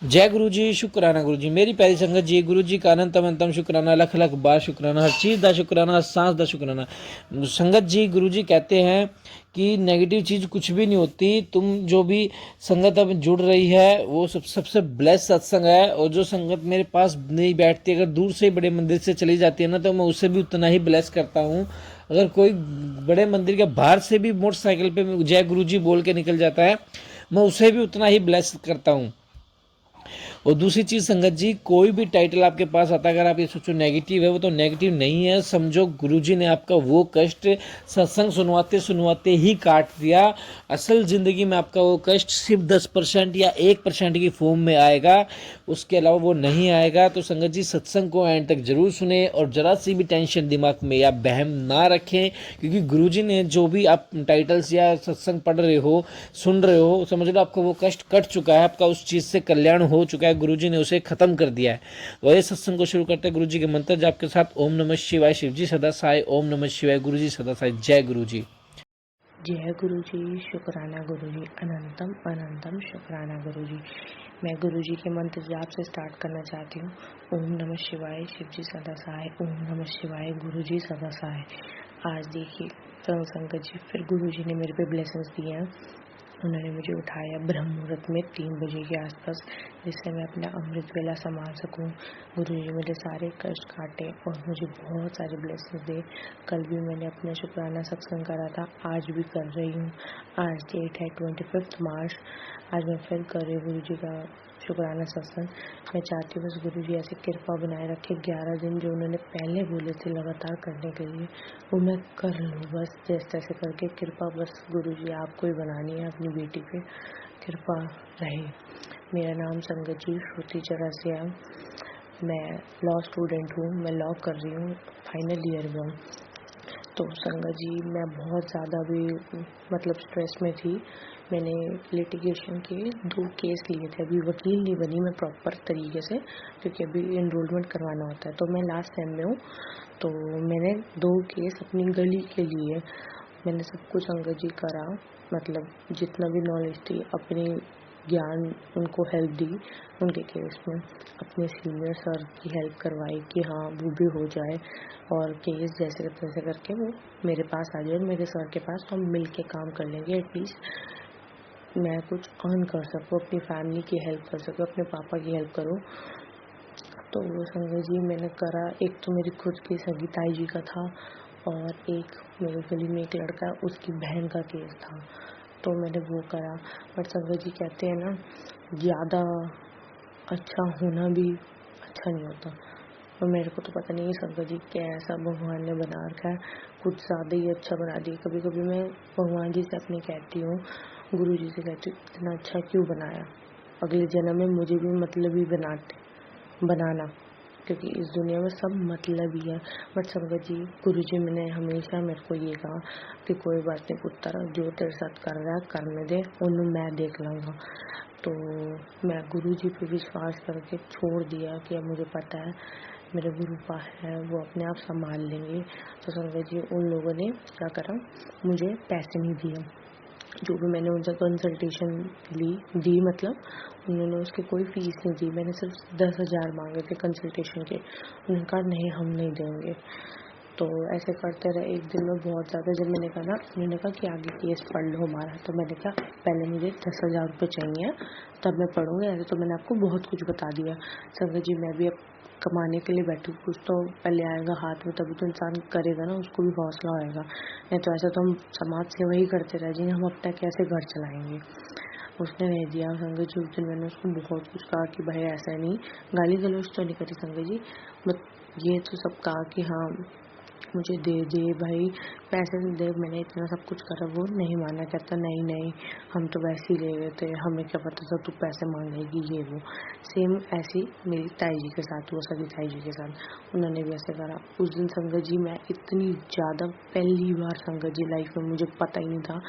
जय गुरु जी, शुकराना गुरु जी। मेरी प्यारी संगत जी, गुरु जी का अनंतम अनंतम शुकराना, लख लख बार शुकराना, हर चीज़ का शुकराना, हर सांस का शुकराना। संगत जी, गुरु जी कहते हैं कि नेगेटिव चीज़ कुछ भी नहीं होती। तुम जो भी संगत अब जुड़ रही है वो सबसे ब्लेस सत्संग है। और जो संगत मेरे पास नहीं बैठती, अगर दूर से बड़े मंदिर से चली जाती है ना, तो मैं उससे भी उतना ही ब्लेस करता हूँ। अगर कोई बड़े मंदिर के बाहर से भी मोटरसाइकिल पे जय गुरु जी बोल के निकल जाता है, मैं उसे भी उतना ही ब्लेस करता हूँ। और दूसरी चीज़ संगत जी, कोई भी टाइटल आपके पास आता है, अगर आप ये सोचो नेगेटिव है, वो तो नेगेटिव नहीं है। समझो गुरुजी ने आपका वो कष्ट सत्संग सुनवाते सुनवाते ही काट दिया। असल ज़िंदगी में आपका वो कष्ट सिर्फ 10% या 1% की फॉर्म में आएगा, उसके अलावा वो नहीं आएगा। तो संगत जी, सत्संग को एंड तक जरूर सुने और जरा सी भी टेंशन दिमाग में या बहम ना रखें, क्योंकि गुरुजी ने जो भी आप टाइटल्स या सत्संग पढ़ रहे हो, सुन रहे हो, समझ लो आपका वो कष्ट कट चुका है, आपका उस चीज़ से कल्याण हो चुका है, गुरुजी ने उसे खत्म कर दिया है। वही सत्संग को शुरू करते हैं गुरुजी के मंत्र जाप के साथ। ओम नमः शिवाय, शिवजी सदा साई। ओम नमः शिवाय, गुरुजी सदा साई। जय गुरुजी। जय गुरु जी, शुक्राना गुरु जी, अनंतम अनंतम शुक्राना गुरु जी। मैं गुरु जी के मंत्र जाप से स्टार्ट करना चाहती हूँ। ओम नमः शिवाय, शिव जी सदा सहाय। ओम नमः शिवाय, गुरु जी सदा सहाय। आज देखिए संकट जी, फिर गुरु जी ने मेरे पे ब्लेसिंग्स दिए हैं। उन्होंने मुझे उठाया ब्रह्म मुहूर्त में 3 बजे के आसपास, जिससे मैं अपना अमृत वेला संभाल सकूं। गुरु जी मेरे सारे कष्ट काटे और मुझे बहुत सारे ब्लेसिंग्स दे। कल भी मैंने अपना शुक्राना सत्संग करा था, आज भी कर रही हूँ। आज डेट है 25 मार्च। आज मैं फिर कर रही हूँ गुरु जी का शुक्राना सत्संग। मैं चाहती हूँ बस गुरु जी ऐसी कृपा बनाए रखे। 11 दिन जो उन्होंने पहले बोले थे लगातार करने के लिए, वो मैं कर लूँ बस जैसे तैसे करके। कृपा बस गुरु जी आपको ही बनानी है, अपनी बेटी पे कृपा रहे। मेरा नाम संगत जी श्रुति चौरसिया। मैं लॉ स्टूडेंट हूँ, मैं लॉ कर रही हूँ, फाइनल ईयर में हूँ। तो संगत जी, मैं बहुत ज़्यादा भी मतलब स्ट्रेस में थी। मैंने लिटिगेशन के 2 केस लिए थे। अभी वकील नहीं बनी मैं प्रॉपर तरीके से, क्योंकि अभी इनरोलमेंट करवाना होता है। तो मैं लास्ट सेम में हूँ, तो मैंने 2 केस अपनी गली के लिए मैंने सब कुछ संगत जी करा। मतलब जितना भी नॉलेज थी, अपनी ज्ञान उनको हेल्प दी उनके केस में। अपने सीनियर सर की हेल्प करवाई कि हाँ वो भी हो जाए और केस जैसे तैसे करके वो मेरे पास आ जाए, मेरे सर के पास, तो हम मिल के काम कर लेंगे। एटलीस्ट मैं कुछ अर्न कर सकूँ, अपनी फैमिली की हेल्प कर सकूँ, अपने पापा की हेल्प करूँ। तो वो संजय जी मैंने करा। एक तो मेरी खुद की सगी ताई जी का था, और एक मेरे गली में एक लड़का है, उसकी बहन का केस था, तो मैंने वो करा। बट संजय जी कहते हैं ना, ज़्यादा अच्छा होना भी अच्छा नहीं होता। और मेरे को तो पता नहीं संजय जी कैसा भगवान ने बना रखा है, कुछ ज़्यादा ही अच्छा बना दिया। कभी कभी मैं भगवान जी से अपनी कहती हूँ, गुरु जी से कहती हूँ, इतना अच्छा क्यों बनाया, अगले जन्म में मुझे भी मतलब ही बनाना, क्योंकि इस दुनिया में सब मतलब ही है। बट संगत जी, गुरु जी मैंने हमेशा मेरे को ये कहा कि कोई बात नहीं पुत्र, जो तेरे साथ कर रहा है करने दे, उन्हें मैं देख लूँगा। तो मैं गुरु जी पे विश्वास करके छोड़ दिया कि अब मुझे पता है मेरे गुरु पा है, वो अपने आप संभाल लेंगे। तो संगत जी, उन लोगों ने क्या करा, मुझे पैसे नहीं दिए। जो भी मैंने उनसे कंसल्टेशन दी, मतलब उन्होंने उसकी कोई फ़ीस नहीं दी। मैंने सिर्फ 10,000 मांगे थे कंसल्टेशन के। उन्होंने कहा नहीं हम नहीं देंगे। तो ऐसे करते रहे। एक दिन में बहुत ज़्यादा जब मैंने कहा ना, उन्होंने कहा कि आगे केस पढ़ लो हमारा, तो मैंने कहा पहले मुझे 10,000 रुपये चाहिए, तब मैं पढ़ूँगी। ऐसे तो मैंने आपको बहुत कुछ बता दिया। संगत जी, मैं भी अब कमाने के लिए बैठी, कुछ तो पहले आएगा हाथ में, तभी तो इंसान करेगा ना, उसको भी हौसला होएगा। नहीं तो ऐसा तो हम समाज सेवा ही करते रह जाएंगे, हम अपना कैसे घर चलाएंगे। उसने नहीं दिया संगत जी। उस दिन मैंने उसको बहुत कुछ कहा कि भाई ऐसा नहीं, गाली गलौज तो नहीं करी संगत जी, बट ये तो सब कहा कि हाँ मुझे दे दे भाई, पैसे दे। मैंने इतना सब कुछ करा, वो नहीं माना। कहता नहीं नहीं, हम तो वैसे ही ले गए थे, हमें क्या पता था तू पैसे मांगेगी, ये वो। सेम ऐसी मेरी ताई जी के साथ हुआ, सगी ताई जी के साथ, उन्होंने भी ऐसे करा। उस दिन संगत जी मैं इतनी ज़्यादा, पहली बार संगत जी लाइफ में मुझे पता ही नहीं था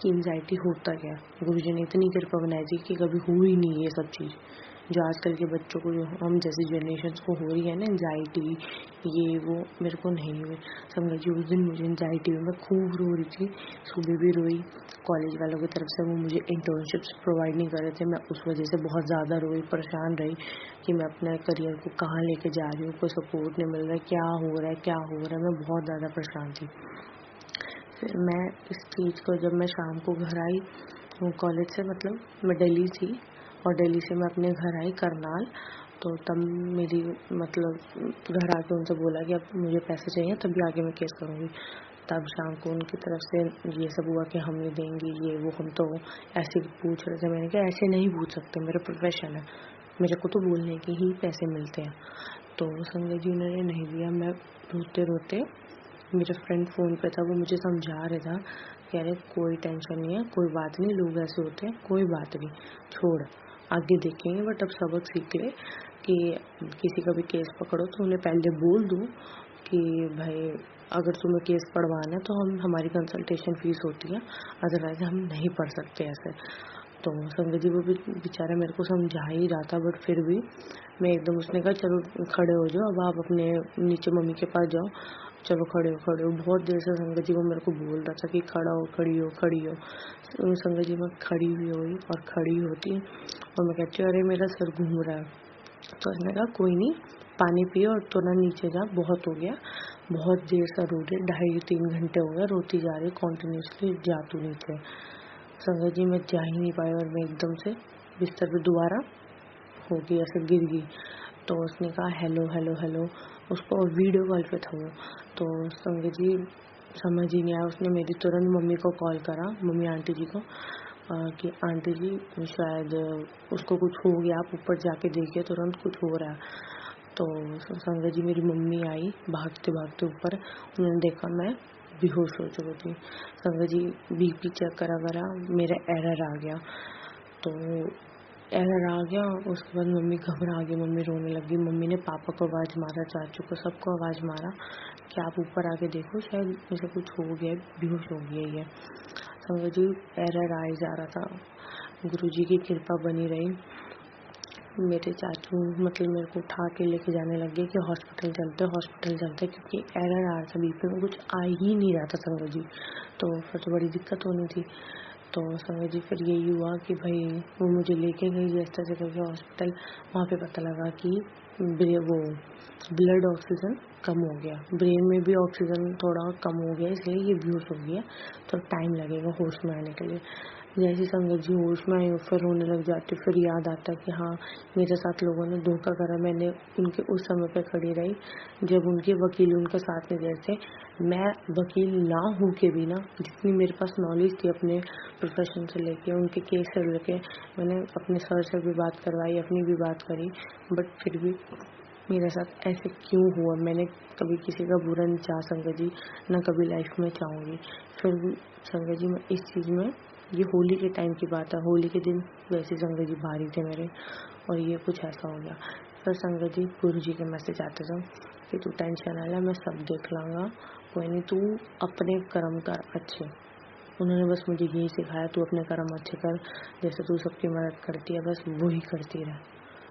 कि एंजाइटी होता क्या। गुरु जी ने इतनी कृपा बनाई थी कि कभी हुई नहीं ये सब चीज़। जो आजकल के बच्चों को, जो हम जैसी जनरेशन को हो रही है ना एंजाइटी, ये वो मेरे को नहीं हुई। संगत जी उस दिन मुझे एंजाइटी हुई, मैं खूब रो रही थी, सुबह भी रोई। कॉलेज वालों की तरफ से वो मुझे इंटर्नशिप्स प्रोवाइड नहीं कर रहे थे, मैं उस वजह से बहुत ज़्यादा रोई, परेशान रही कि मैं अपने करियर को कहाँ लेके जा रही हूँ, कोई सपोर्ट नहीं मिल रहा है, क्या हो रहा है क्या हो रहा है, मैं बहुत ज़्यादा परेशान थी। फिर मैं इस चीज़ को, जब मैं शाम को घर आई कॉलेज से, मतलब मैं दिल्ली थी और दिल्ली से मैं अपने घर आई करनाल, तो तब मेरी मतलब घर आके उनसे बोला कि अब मुझे पैसे चाहिए तभी आगे मैं केस करूँगी। तब शाम को उनकी तरफ से ये सब हुआ कि हम नहीं देंगे, ये वो, हम तो ऐसे ही पूछ रहे थे। मैंने कहा ऐसे नहीं पूछ सकते, मेरा प्रोफेशन है, मेरे को तो बोलने के ही पैसे मिलते हैं। तो संजय जी उन्होंने नहीं दिया। मैं रोते रोते, मेरा फ्रेंड फ़ोन पे था, वो मुझे समझा रहा था कि अरे कोई टेंशन नहीं है, कोई बात नहीं, लोग ऐसे होते हैं, कोई बात नहीं, छोड़, आगे देखेंगे, बट अब सबक सीख ले कि किसी का भी केस पकड़ो तो उन्हें पहले बोल दो कि भाई अगर तुम्हें केस पढ़वाना है तो हमारी कंसल्टेशन फ़ीस होती है, अदरवाइज हम नहीं पढ़ सकते ऐसे। तो संजय जी वो भी बेचारा मेरे को समझा ही रहा था, बट फिर भी मैं एकदम, उसने कहा चलो खड़े हो जाओ, अब आप अपने नीचे मम्मी के पास जाओ, चलो खड़े हो खड़े हो। बहुत देर से संगत जी वो मेरे को बोल रहा था कि खड़ा हो, खड़ी हो, खड़ी हो। संगत जी मैं खड़ी हुई और खड़ी होती और मैं कहती हूँ अरे मेरा सर घूम रहा है। तो उसने कहा कोई नहीं, पानी पियो और तो ना नीचे जा, बहुत हो गया, बहुत देर से रो रही, 2.5-3 घंटे हो गए रोती जा रही कॉन्टिन्यूसली, जा तू नीचे। संगत जी मैं जा ही नहीं पाई और मैं एकदम से बिस्तर पे दोबारा हो गई, ऐसे गिर गई। तो उसने कहा हेलो हेलो हेलो, उसको वीडियो कॉल पे था वो। तो संगत जी समझ ही नहीं आया, उसने मेरी तुरंत मम्मी को कॉल करा, मम्मी आंटी जी को, कि आंटी जी शायद उसको कुछ हो गया, आप ऊपर जाके देखिए, तुरंत कुछ हो रहा है। तो संगत जी मेरी मम्मी आई भागते भागते ऊपर, उन्होंने देखा मैं बेहोश हो चुकी थी। संगत जी बीपी चेक करा, मेरा एरर आ गया। तो एरर आ गया, उसके बाद मम्मी घबरा गई, मम्मी रोने लगी। मम्मी ने पापा को आवाज़ मारा, चाचू को, सबको आवाज़ मारा कि आप ऊपर आके देखो, शायद मुझे कुछ हो गया, बेहोश हो गया ये। संगत जी एरर आ ही जा रहा था, गुरुजी की कृपा बनी रही। मेरे चाचू मतलब मेरे को उठा के लेके जाने लग गए कि हॉस्पिटल चलते, क्योंकि एरर आ रहा था, बीपी में कुछ आ ही नहीं रहा था संगत जी, तो फिर तो बड़ी दिक्कत होनी थी। तो संगत जी फिर यही हुआ कि भाई वो मुझे लेके गई जिस तरह से करके हॉस्पिटल, वहाँ पे पता लगा कि वो ब्लड ऑक्सीजन कम हो गया, ब्रेन में भी ऑक्सीजन थोड़ा कम हो गया, इसलिए ये बेहोश हो गया, तो टाइम लगेगा होश में आने के लिए। जैसे संगत जी होश में आई, फिर रोने लग जाती, फिर याद आता कि हाँ मेरे साथ लोगों ने धोखा करा, मैंने उनके उस समय पे खड़ी रही जब उनके वकील उनका साथ नहीं दे रहे थे। मैं वकील ना हो के भी ना, जितनी मेरे पास नॉलेज थी अपने प्रोफेशन से लेके, उनके केस से लेके, मैंने अपने सर से भी बात करवाई, अपनी भी बात करी, बट फिर भी मेरे साथ ऐसे क्यों हुआ। मैंने कभी किसी का बुरा नहीं चाहा संगत जी, ना कभी लाइफ में चाहूँगी। फिर भी संगत जी मैं इस चीज़ में, ये होली के टाइम की बात है, होली के दिन वैसे संगत जी भारी थे मेरे, और ये कुछ ऐसा हो गया। फिर संगत जी गुरु जी के मैसेज आते थे कि तू टेंशन ना ले, मैं सब देख लूँगा, कोई नहीं, तू अपने कर्म कर अच्छे। उन्होंने बस मुझे यही सिखाया, तू अपने कर्म अच्छे कर, जैसे तू सबकी मदद करती है बस वही करती रह।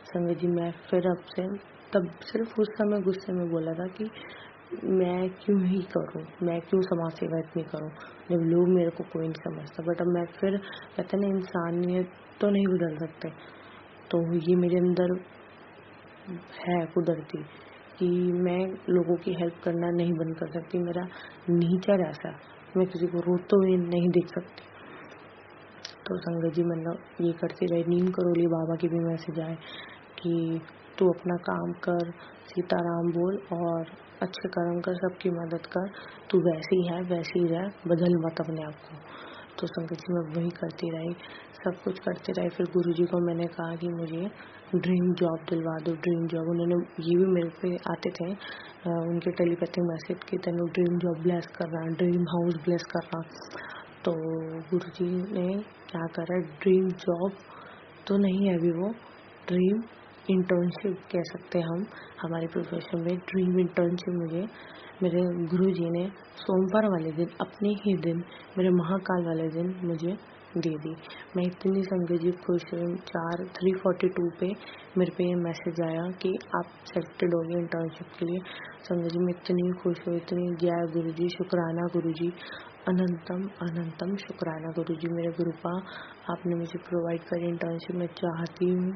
संगत जी मैं फिर अब से, तब सिर्फ उस समय गुस्से में बोला था कि मैं क्यों ही करूं, मैं क्यों समाज सेवा इतनी करूं जब लोग मेरे को कोई नहीं समझता। बट अब मैं फिर, कहते ना इंसानियत तो नहीं बदल सकते, तो ये मेरे अंदर है कुदरती कि मैं लोगों की हेल्प करना नहीं बंद कर सकती, मेरा नेचर ऐसा, मैं किसी को रोते हुए नहीं देख सकती। तो संगत जी मतलब ये करती रही। नीम करोली बाबा की भी मैसेज आए कि तू अपना काम कर, सीताराम बोल और अच्छे कर्म कर, सबकी मदद कर, तू वैसी है वैसी ही रह, बदल मत अपने आप को। तो संगत जी मैं वही करती रही, सब कुछ करते रहे। फिर गुरुजी को मैंने कहा कि मुझे ड्रीम जॉब दिलवा दो, ड्रीम जॉब। उन्होंने ये भी मेरे पे आते थे उनके टेलीपैथिक मैसेज की, तेनों ड्रीम जॉब ब्लेस करना, ड्रीम हाउस ब्लेस करना। तो गुरुजी ने क्या करा, ड्रीम जॉब तो नहीं है अभी वो, ड्रीम इंटर्नशिप कह सकते हैं हम हमारे प्रोफेशन में। ड्रीम इंटर्नशिप मुझे मेरे गुरुजी ने सोमवार वाले दिन, अपने ही दिन, मेरे महाकाल वाले दिन मुझे दे दी। मैं इतनी संगत जी खुश हुई। 3:42 पे मेरे पे ये मैसेज आया कि आप सेलेक्टेड हो गए इंटर्नशिप के लिए। संगत जी मैं इतनी खुश हुई, इतनी जय गुरु जी, शुक्राना गुरु जी, अनंतम अनंतम शुक्राना गुरु जी। मेरे गुरुपा आपने मुझे प्रोवाइड करी इंटर्नशिप, मैं चाहती हूँ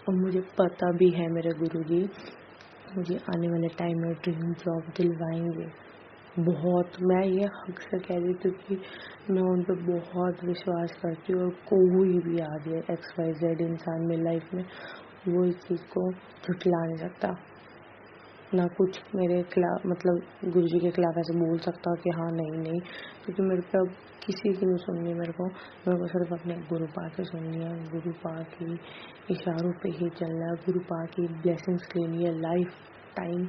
और मुझे पता भी है मेरे गुरु जी मुझे आने वाले टाइम में ड्रीम जॉब दिलवाएंगे। बहुत, मैं ये हक से कह रही हूँ क्योंकि मैं उन पर बहुत विश्वास करती हूँ और कोई भी आ जाए XYZ इंसान मेरी लाइफ में वो इस चीज़ को झुठला नहीं सकता। ना कुछ मेरे खिलाफ मतलब गुरु जी के खिलाफ ऐसे बोल सकता कि हाँ नहीं नहीं, क्योंकि मेरे पे अब किसी की नहीं सुननी। मेरे को सिर्फ अपने गुरु पा की सुननी है। गुरु पा की इशारों पे ही चलना है। गुरु पा की ब्लेसिंग्स लेनी है। लाइफ टाइम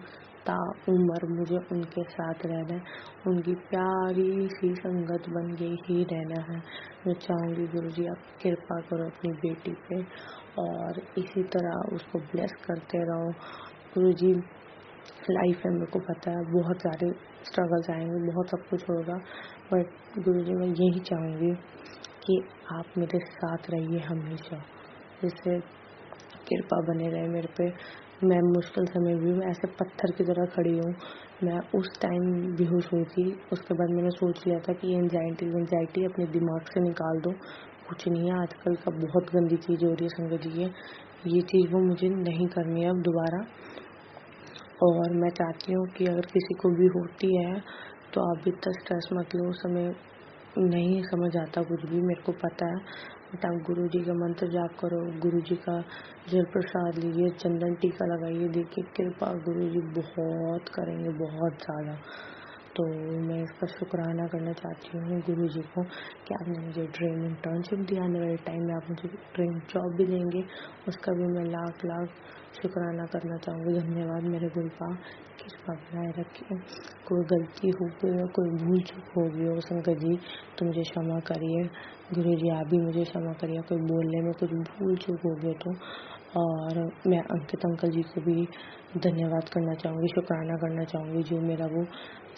ता उम्र मुझे उनके साथ रहना है, उनकी प्यारी सी संगत बन के ही रहना है। मैं चाहूँगी गुरु जी आप कृपा करो अपनी बेटी पे और इसी तरह उसको ब्लेस करते रहो। गुरु जी लाइफ है, मेरे को पता है बहुत सारे स्ट्रगल्स आएंगे, बहुत सब कुछ होगा, बट गुरुजी मैं यही चाहूँगी कि आप मेरे साथ रहिए हमेशा, जिससे कृपा बने रहे मेरे पे। मैं मुश्किल समय भी मैं ऐसे पत्थर की तरह खड़ी हूँ। मैं उस टाइम बेहोश हुई थी, उसके बाद मैंने सोच लिया था कि एंजाइटी अपने दिमाग से निकाल दो, कुछ नहीं है। आजकल का बहुत गंदी चीज़ हो रही है संगत जी, ये चीज़ वो मुझे नहीं करनी है अब दोबारा। और मैं चाहती हूँ कि अगर किसी को भी होती है तो आप इतना स्ट्रेस मत लो। उस समय नहीं समझ आता कुछ भी, मेरे को पता है, बट आप गुरु जी का मंत्र जाप करो, गुरु जी का जल प्रसाद लीजिए, चंदन टीका लगाइए, देखिए कृपा गुरु जी बहुत करेंगे, बहुत ज़्यादा। तो मैं इसका शुक्राना करना चाहती हूँ गुरु जी को कि आपने मुझे ड्रीम इंटर्नशिप दिया। आने वाले टाइम में आप मुझे ड्रीम जॉब भी देंगे, उसका भी मैं लाख लाख शुक्राना करना चाहूँगी। धन्यवाद मेरे गुरुपा, कृपा बनाए रखिए। कोई गलती हो गई हो, कोई भूल चूक हो गई हो संगत जी तो मुझे क्षमा करिए। गुरु जी आप भी मुझे क्षमा करिए, कोई बोलने में कुछ भूल चूक हो गया तो। और मैं अंकित अंकल जी को भी धन्यवाद करना चाहूँगी, शुक्राना करना चाहूँगी जो मेरा वो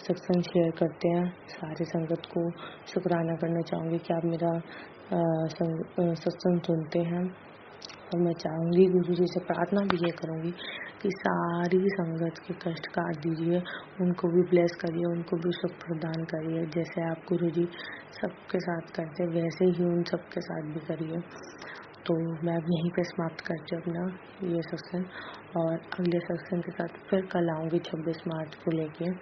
सत्संग शेयर करते हैं। सारे संगत को शुक्राना करना चाहूँगी कि आप मेरा सत्संग सुनते हैं। और मैं चाहूँगी गुरु जी से प्रार्थना भी ये करूँगी कि सारी संगत के कष्ट काट दीजिए, उनको भी ब्लेस करिए, उनको भी सुख प्रदान करिए। जैसे आप गुरु जी सबके साथ करते वैसे ही उन सबके साथ भी करिए। तो मैं अब यहीं पे समाप्त करती हूँ अपना ये सत्संग और अगले सत्संग के साथ फिर कल आऊँगी 26 मार्च को लेके।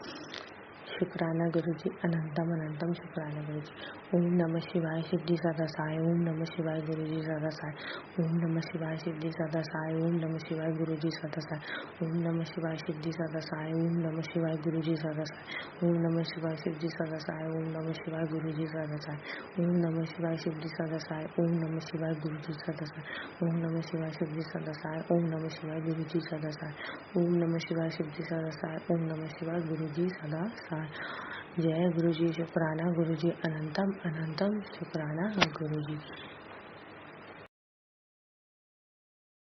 शुक्राना गुरु जी, अनंतम अनंतम शुक्राना गुरु जी। ओम नमः शिवाय शिव जी सदा साई, ओम नमः शिवाय गुरु जी सदा साई, ओम नमः शिवाय शिव जी सदा साई, ओम नमः शिवाय गुरु जी सदा साई, ओम नमः शिवाय शिव जी सदा साई, ओम नमः शिवाय गुरु जी सदा साई, ओम नमः शिवाय शिव जी सदा साई, ओम नमः शिवाय गुरु जी सदा साई, ओम नमः शिवाय शिव जी सदा साई, ओम नमः शिवाय गुरु जी सदा साई, ओम नमः शिवाय शिव जी सदा साई, ओम नमः शिवाय गुरु जी सदा साई, ओम नमः शिवाय शिव जी सदा साई, ओम नमः शिवाय गुरु जी सदा साई। जय गुरु जी, शुक्राना गुरु जी, अनंतम अनंतम शुक्राना गुरु जी।